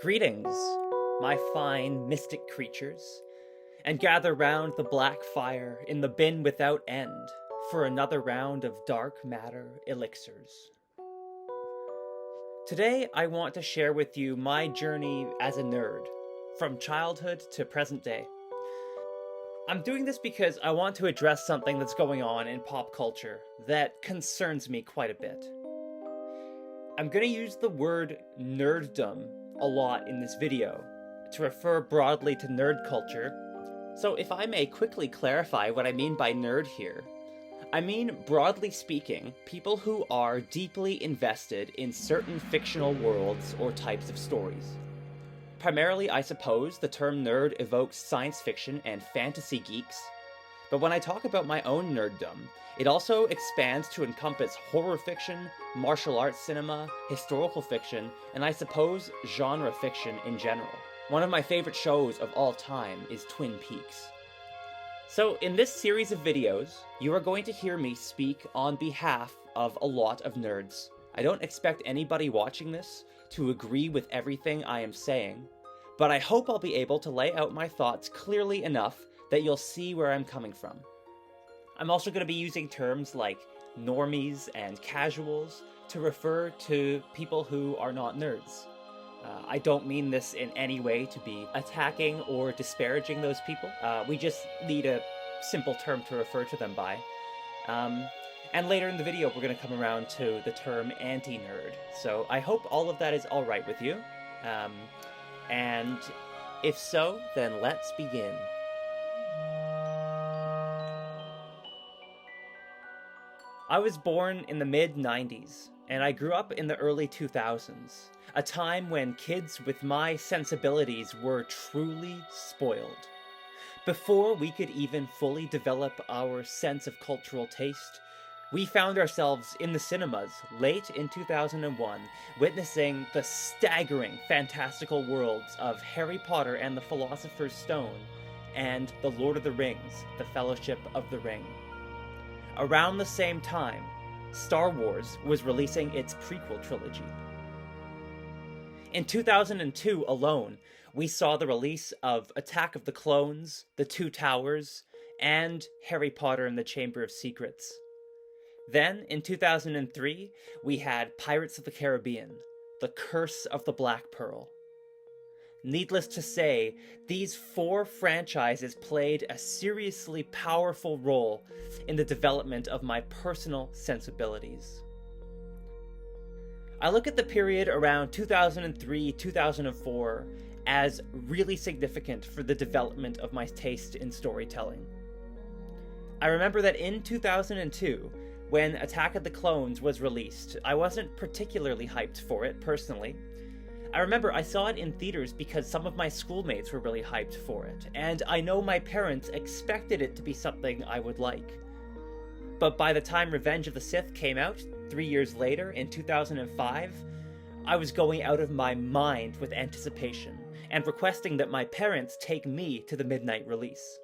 Greetings, my fine mystic creatures, and gather round the black fire in the bin without end for another round of Dark Matter Elixirs. Today, I want to share with you my journey as a nerd, from childhood to present day. I'm doing this because I want to address something that's going on in pop culture that concerns me quite a bit. I'm going to use the word nerddom a lot in this video to refer broadly to nerd culture, so if I may quickly clarify what I mean by nerd here, I mean, broadly speaking, people who are deeply invested in certain fictional worlds or types of stories. Primarily, I suppose, the term nerd evokes science fiction and fantasy geeks, but when I talk about my own nerddom, it also expands to encompass horror fiction, martial arts cinema, historical fiction, and I suppose genre fiction in general. One of my favorite shows of all time is Twin Peaks. So in this series of videos, you are going to hear me speak on behalf of a lot of nerds. I don't expect anybody watching this to agree with everything I am saying, but I hope I'll be able to lay out my thoughts clearly enough that you'll see where I'm coming from. I'm also going to be using terms like normies and casuals to refer to people who are not nerds. I don't mean this in any way to be attacking or disparaging those people. We just need a simple term to refer to them by. And later in the video, we're going to come around to the term anti-nerd. So I hope all of that is all right with you. And if so, then let's begin. I was born in the mid-90s, and I grew up in the early 2000s, a time when kids with my sensibilities were truly spoiled. Before we could even fully develop our sense of cultural taste, we found ourselves in the cinemas late in 2001, witnessing the staggering fantastical worlds of Harry Potter and the Philosopher's Stone, and The Lord of the Rings, The Fellowship of the Ring. Around the same time, Star Wars was releasing its prequel trilogy. In 2002 alone, we saw the release of Attack of the Clones, The Two Towers, and Harry Potter and the Chamber of Secrets. Then, in 2003, we had Pirates of the Caribbean, The Curse of the Black Pearl. Needless to say, these four franchises played a seriously powerful role in the development of my personal sensibilities. I look at the period around 2003-2004 as really significant for the development of my taste in storytelling. I remember that in 2002, when Attack of the Clones was released, I wasn't particularly hyped for it, personally. I remember I saw it in theaters because some of my schoolmates were really hyped for it, and I know my parents expected it to be something I would like. But by the time Revenge of the Sith came out, 3 years later, in 2005, I was going out of my mind with anticipation, and requesting that my parents take me to the midnight release.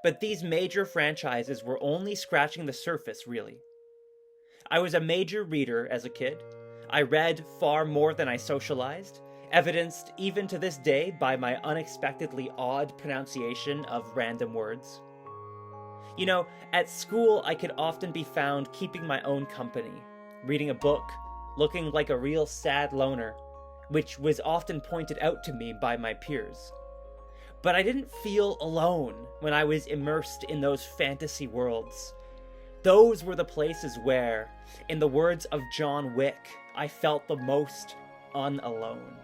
But these major franchises were only scratching the surface, really. I was a major reader as a kid. I read far more than I socialized, evidenced even to this day by my unexpectedly odd pronunciation of random words. You know, at school I could often be found keeping my own company, reading a book, looking like a real sad loner, which was often pointed out to me by my peers. But I didn't feel alone when I was immersed in those fantasy worlds. Those were the places where, in the words of John Wick, I felt the most unalone.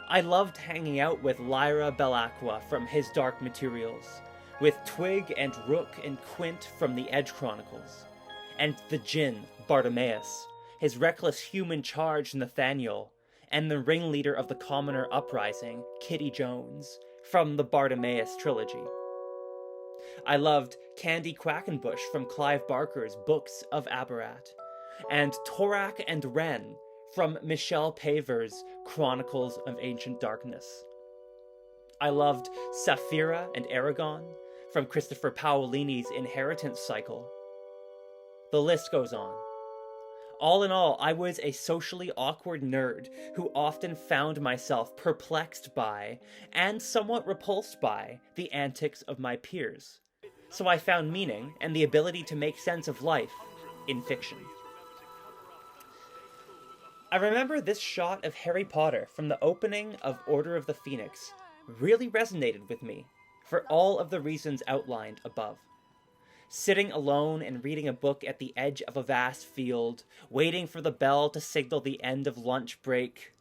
I loved hanging out with Lyra Belacqua from his Dark Materials, with Twig and Rook and Quint from the Edge Chronicles, and the Djinn, Bartimaeus, his reckless human charge Nathaniel, and the ringleader of the Commoner Uprising, Kitty Jones, from the Bartimaeus trilogy. I loved Candy Quackenbush from Clive Barker's Books of Abarat, and Torak and Ren from Michelle Paver's Chronicles of Ancient Darkness. I loved Saphira and Aragon from Christopher Paolini's Inheritance Cycle. The list goes on. All in all, I was a socially awkward nerd who often found myself perplexed by, and somewhat repulsed by, the antics of my peers. So I found meaning and the ability to make sense of life in fiction. I remember this shot of Harry Potter from the opening of Order of the Phoenix really resonated with me, for all of the reasons outlined above. Sitting alone and reading a book at the edge of a vast field, waiting for the bell to signal the end of lunch break,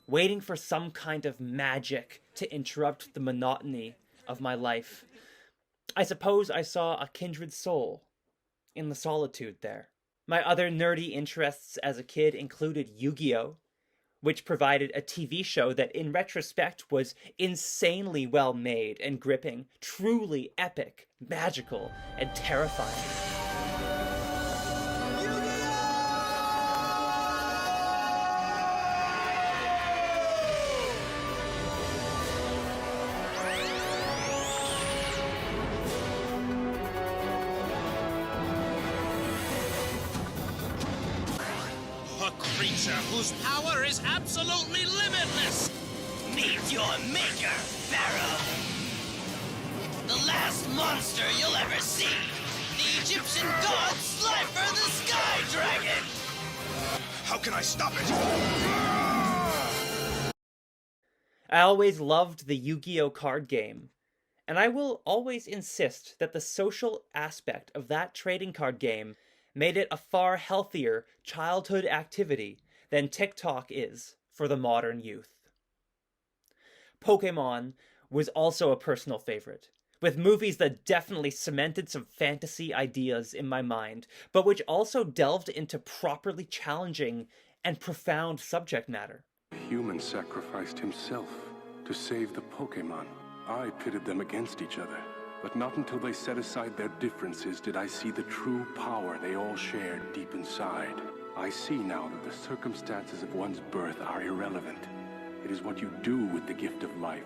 waiting for some kind of magic to interrupt the monotony of my life. I suppose I saw a kindred soul in the solitude there. My other nerdy interests as a kid included Yu-Gi-Oh!, which provided a TV show that in retrospect was insanely well made and gripping, truly epic, magical, and terrifying. A creature whose power is absolutely limitless! Meet your maker, Pharaoh! The last monster you'll ever see! The Egyptian god Slifer the Sky Dragon! How can I stop it? I always loved the Yu-Gi-Oh! Card game, and I will always insist that the social aspect of that trading card game made it a far healthier childhood activity than TikTok is for the modern youth. Pokémon was also a personal favorite, with movies that definitely cemented some fantasy ideas in my mind, but which also delved into properly challenging and profound subject matter. Human sacrificed himself to save the Pokémon. I pitted them against each other. But not until they set aside their differences did I see the true power they all shared deep inside. I see now that the circumstances of one's birth are irrelevant. It is what you do with the gift of life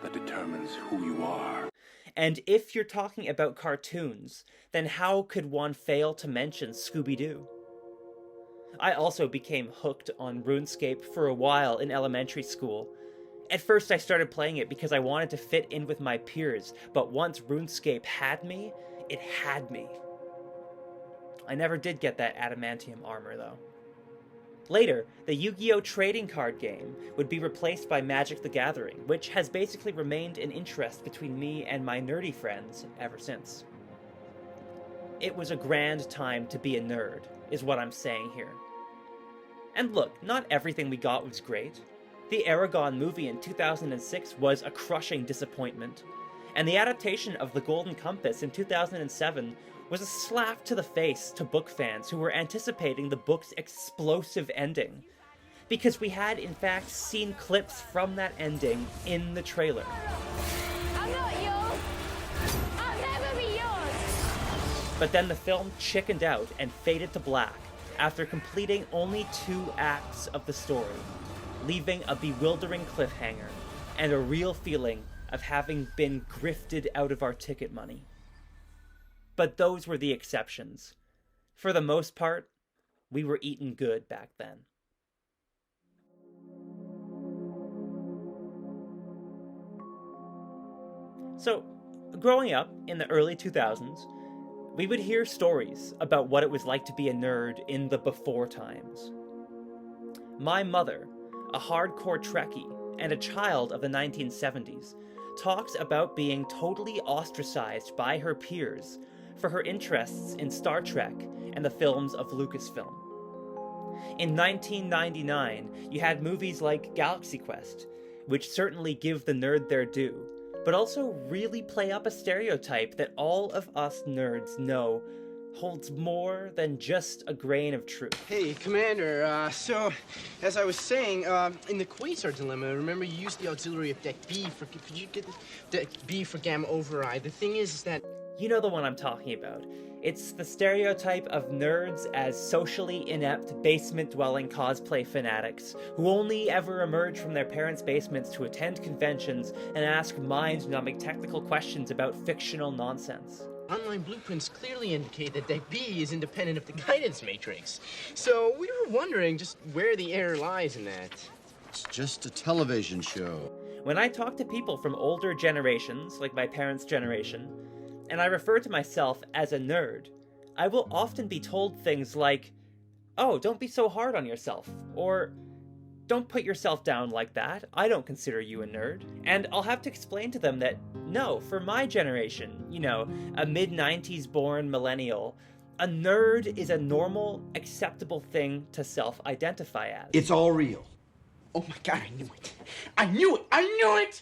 that determines who you are. And if you're talking about cartoons, then how could one fail to mention Scooby-Doo? I also became hooked on RuneScape for a while in elementary school. At first I started playing it because I wanted to fit in with my peers, but once RuneScape had me, it had me. I never did get that adamantium armor though. Later, the Yu-Gi-Oh! Trading card game would be replaced by Magic the Gathering, which has basically remained an interest between me and my nerdy friends ever since. It was a grand time to be a nerd, is what I'm saying here. And look, not everything we got was great. The Aragon movie in 2006 was a crushing disappointment, and the adaptation of The Golden Compass in 2007 was a slap to the face to book fans who were anticipating the book's explosive ending, because we had in fact seen clips from that ending in the trailer. I'm not yours! I'll never be yours! But then the film chickened out and faded to black after completing only 2 acts of the story, leaving a bewildering cliffhanger and a real feeling of having been grifted out of our ticket money. But those were the exceptions. For the most part, we were eating good back then. So, growing up in the early 2000s, we would hear stories about what it was like to be a nerd in the before times. My mother, a hardcore Trekkie and a child of the 1970s, talks about being totally ostracized by her peers for her interests in Star Trek and the films of Lucasfilm. In 1999, you had movies like Galaxy Quest, which certainly give the nerd their due, but also really play up a stereotype that all of us nerds know holds more than just a grain of truth. Hey, Commander, so, as I was saying, in the Quasar Dilemma, remember you used the auxiliary of Deck B for, could you get Deck B for Gamma Override? The thing is that... You know the one I'm talking about. It's the stereotype of nerds as socially inept, basement-dwelling cosplay fanatics who only ever emerge from their parents' basements to attend conventions and ask mind-numbing technical questions about fictional nonsense. Online blueprints clearly indicate that Deck B is independent of the guidance matrix. So we were wondering just where the error lies in that. It's just a television show. When I talk to people from older generations, like my parents' generation, and I refer to myself as a nerd, I will often be told things like, "Oh, don't be so hard on yourself," or "Don't put yourself down like that, I don't consider you a nerd." And I'll have to explain to them that, no, for my generation, a mid-90s born millennial, a nerd is a normal, acceptable thing to self-identify as. It's all real. Oh my god, I knew it! I knew it! I knew it!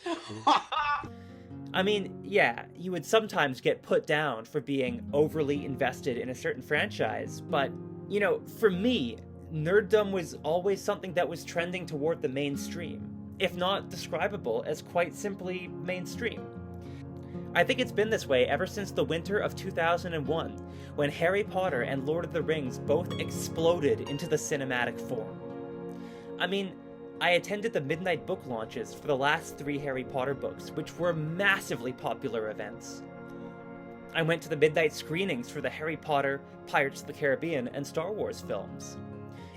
I mean, yeah, you would sometimes get put down for being overly invested in a certain franchise, but, for me, nerddom was always something that was trending toward the mainstream, if not describable as quite simply mainstream. I think it's been this way ever since the winter of 2001, when Harry Potter and Lord of the Rings both exploded into the cinematic form. I mean, I attended the midnight book launches for the last 3 Harry Potter books, which were massively popular events. I went to the midnight screenings for the Harry Potter, Pirates of the Caribbean, and Star Wars films.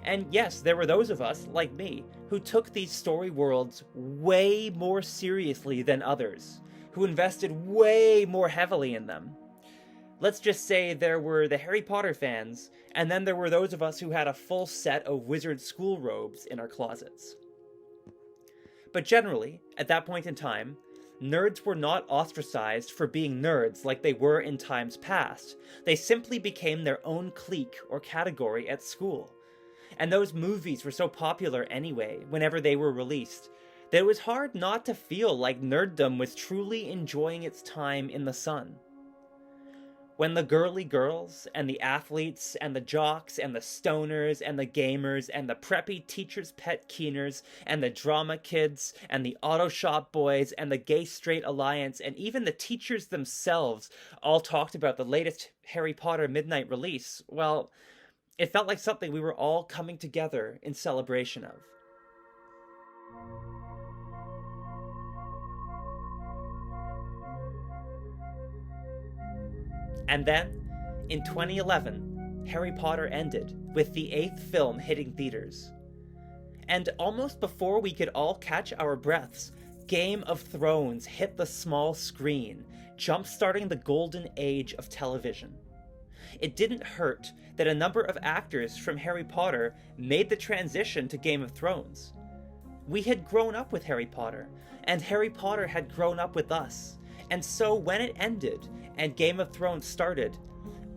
And yes, there were those of us, like me, who took these story worlds way more seriously than others, who invested way more heavily in them. Let's just say there were the Harry Potter fans, and then there were those of us who had a full set of wizard school robes in our closets. But generally, at that point in time, nerds were not ostracized for being nerds like they were in times past. They simply became their own clique or category at school. And those movies were so popular anyway, whenever they were released, that it was hard not to feel like nerddom was truly enjoying its time in the sun. When the girly girls, and the athletes, and the jocks, and the stoners, and the gamers, and the preppy teacher's pet keeners, and the drama kids, and the auto shop boys, and the gay straight alliance, and even the teachers themselves all talked about the latest Harry Potter midnight release, well, it felt like something we were all coming together in celebration of. And then, in 2011, Harry Potter ended, with the 8th film hitting theaters. And almost before we could all catch our breaths, Game of Thrones hit the small screen, jump-starting the golden age of television. It didn't hurt that a number of actors from Harry Potter made the transition to Game of Thrones. We had grown up with Harry Potter, and Harry Potter had grown up with us. And so when it ended, and Game of Thrones started,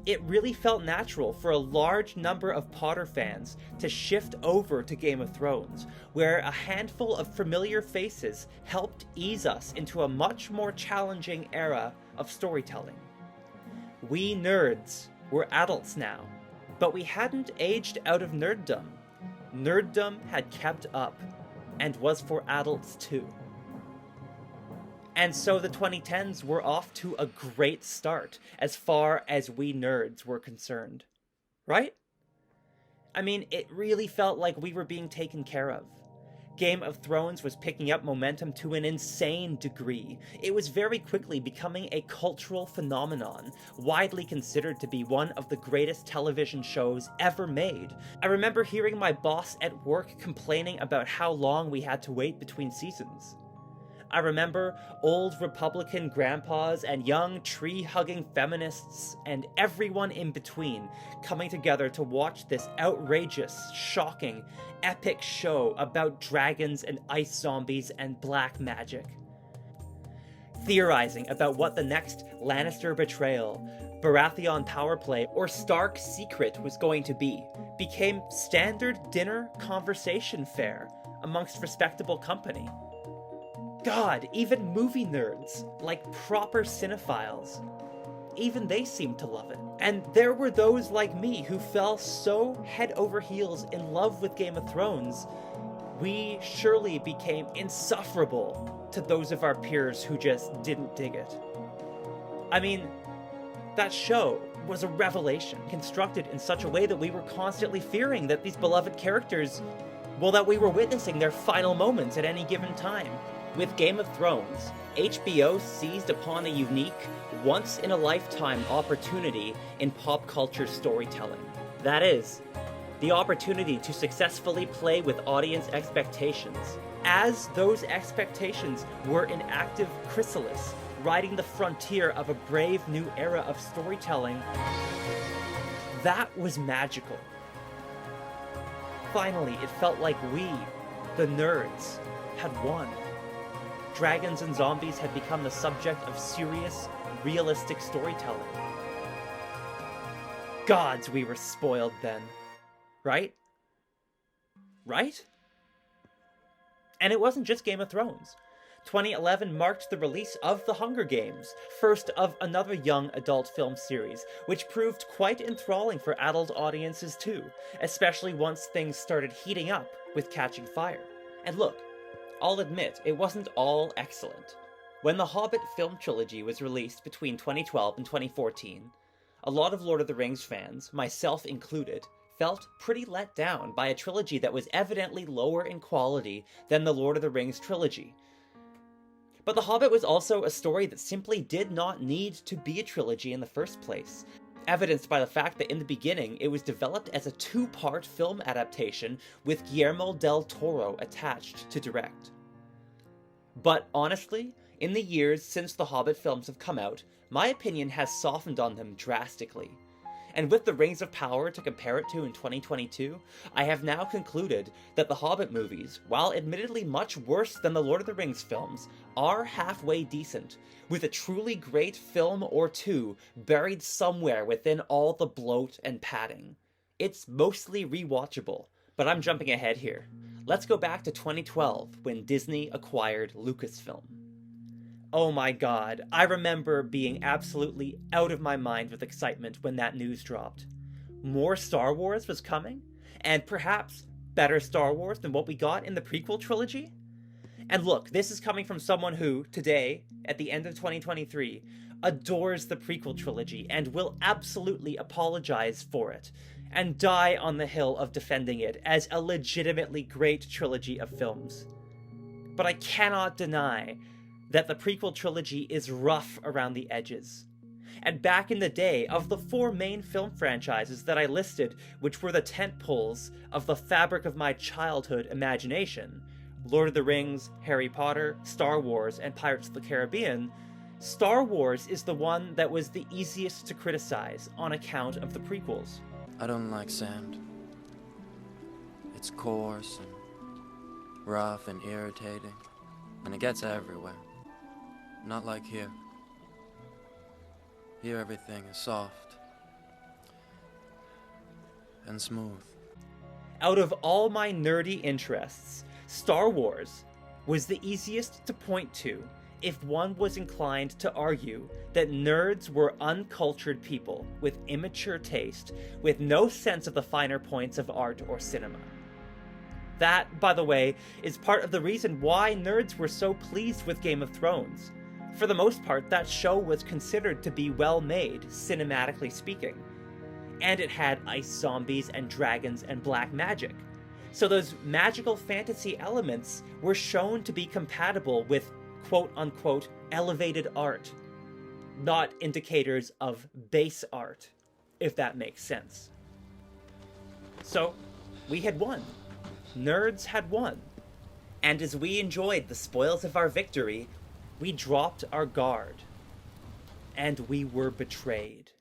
it really felt natural for a large number of Potter fans to shift over to Game of Thrones, where a handful of familiar faces helped ease us into a much more challenging era of storytelling. We nerds were adults now, but we hadn't aged out of nerddom. Nerddom had kept up, and was for adults too. And so the 2010s were off to a great start, as far as we nerds were concerned. Right? I mean, it really felt like we were being taken care of. Game of Thrones was picking up momentum to an insane degree. It was very quickly becoming a cultural phenomenon, widely considered to be one of the greatest television shows ever made. I remember hearing my boss at work complaining about how long we had to wait between seasons. I remember old Republican grandpas and young tree-hugging feminists and everyone in between coming together to watch this outrageous, shocking, epic show about dragons and ice zombies and black magic. Theorizing about what the next Lannister betrayal, Baratheon power play, or Stark secret was going to be became standard dinner conversation fare amongst respectable company. God, even movie nerds, like proper cinephiles, even they seemed to love it. And there were those like me who fell so head over heels in love with Game of Thrones, we surely became insufferable to those of our peers who just didn't dig it. I mean, that show was a revelation, constructed in such a way that we were constantly fearing that these beloved characters, well, that we were witnessing their final moments at any given time. With Game of Thrones, HBO seized upon a unique, once-in-a-lifetime opportunity in pop culture storytelling. That is, the opportunity to successfully play with audience expectations, as those expectations were an active chrysalis, riding the frontier of a brave new era of storytelling. That was magical. Finally, it felt like we, the nerds, had won. Dragons and zombies had become the subject of serious, realistic storytelling. Gods, we were spoiled then. Right? Right? And it wasn't just Game of Thrones. 2011 marked the release of The Hunger Games, first of another young adult film series, which proved quite enthralling for adult audiences too, especially once things started heating up with Catching Fire. And look, I'll admit, it wasn't all excellent. When the Hobbit film trilogy was released between 2012 and 2014, a lot of Lord of the Rings fans, myself included, felt pretty let down by a trilogy that was evidently lower in quality than the Lord of the Rings trilogy. But The Hobbit was also a story that simply did not need to be a trilogy in the first place, evidenced by the fact that in the beginning it was developed as a two-part film adaptation with Guillermo del Toro attached to direct. But honestly, in the years since the Hobbit films have come out, my opinion has softened on them drastically. And with the Rings of Power to compare it to in 2022, I have now concluded that the Hobbit movies, while admittedly much worse than the Lord of the Rings films, are halfway decent, with a truly great film or two buried somewhere within all the bloat and padding. It's mostly rewatchable, but I'm jumping ahead here. Let's go back to 2012, when Disney acquired Lucasfilm. Oh my god, I remember being absolutely out of my mind with excitement when that news dropped. More Star Wars was coming, and perhaps better Star Wars than what we got in the prequel trilogy? And look, this is coming from someone who, today, at the end of 2023, adores the prequel trilogy and will absolutely apologize for it, and die on the hill of defending it as a legitimately great trilogy of films. But I cannot deny that the prequel trilogy is rough around the edges. And back in the day, of the four main film franchises that I listed, which were the tentpoles of the fabric of my childhood imagination, Lord of the Rings, Harry Potter, Star Wars, and Pirates of the Caribbean, Star Wars is the one that was the easiest to criticize on account of the prequels. I don't like sand. It's coarse and rough and irritating, and it gets everywhere. Not like here. Here everything is soft and smooth. Out of all my nerdy interests, Star Wars was the easiest to point to if one was inclined to argue that nerds were uncultured people with immature taste, with no sense of the finer points of art or cinema. That, by the way, is part of the reason why nerds were so pleased with Game of Thrones. For the most part, that show was considered to be well made, cinematically speaking. And it had ice zombies and dragons and black magic. So those magical fantasy elements were shown to be compatible with quote-unquote elevated art, not indicators of base art, if that makes sense. So, we had won. Nerds had won. And as we enjoyed the spoils of our victory, we dropped our guard. And we were betrayed.